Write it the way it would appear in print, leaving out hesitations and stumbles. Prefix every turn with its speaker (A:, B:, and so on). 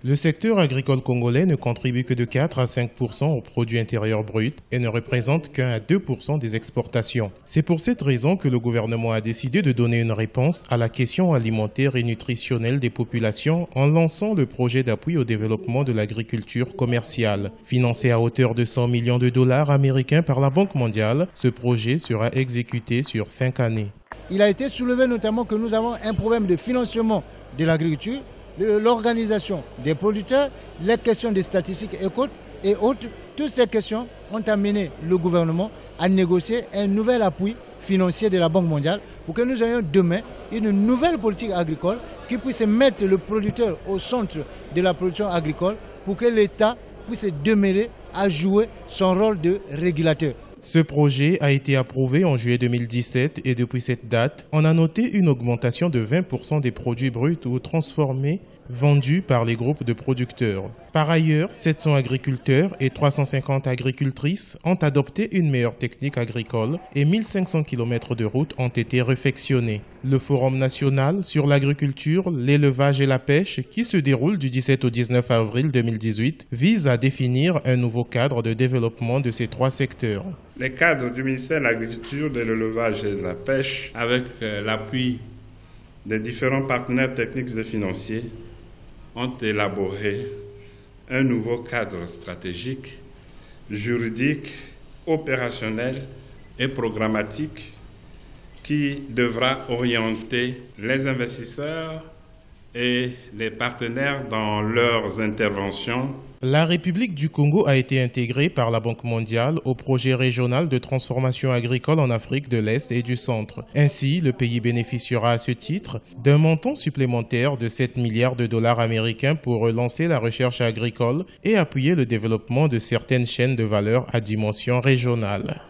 A: Le secteur agricole congolais ne contribue que de 4 à 5% au produit intérieur brut et ne représente qu'1 à 2% des exportations. C'est pour cette raison que le gouvernement a décidé de donner une réponse à la question alimentaire et nutritionnelle des populations en lançant le projet d'appui au développement de l'agriculture commerciale. Financé à hauteur de 100 millions de dollars américains par la Banque mondiale, ce projet sera exécuté sur 5 années.
B: Il a été soulevé notamment que nous avons un problème de financement de l'agriculture, de l'organisation des producteurs, les questions des statistiques et autres. Toutes ces questions ont amené le gouvernement à négocier un nouvel appui financier de la Banque mondiale pour que nous ayons demain une nouvelle politique agricole qui puisse mettre le producteur au centre de la production agricole pour que l'État puisse demeurer à jouer son rôle de régulateur.
A: Ce projet a été approuvé en juillet 2017 et depuis cette date, on a noté une augmentation de 20% des produits bruts ou transformés vendus par les groupes de producteurs. Par ailleurs, 700 agriculteurs et 350 agricultrices ont adopté une meilleure technique agricole et 1500 km de routes ont été réfectionnés. Le Forum national sur l'agriculture, l'élevage et la pêche, qui se déroule du 17 au 19 avril 2018, vise à définir un nouveau cadre de développement de ces trois secteurs.
C: Les cadres du ministère de l'Agriculture, de l'élevage et de la pêche, avec l'appui des différents partenaires techniques et financiers, ont élaboré un nouveau cadre stratégique, juridique, opérationnel et programmatique qui devra orienter les investisseurs et les partenaires dans leurs interventions.
A: La République du Congo a été intégrée par la Banque mondiale au projet régional de transformation agricole en Afrique de l'Est et du Centre. Ainsi, le pays bénéficiera à ce titre d'un montant supplémentaire de 7 milliards de dollars américains pour relancer la recherche agricole et appuyer le développement de certaines chaînes de valeur à dimension régionale.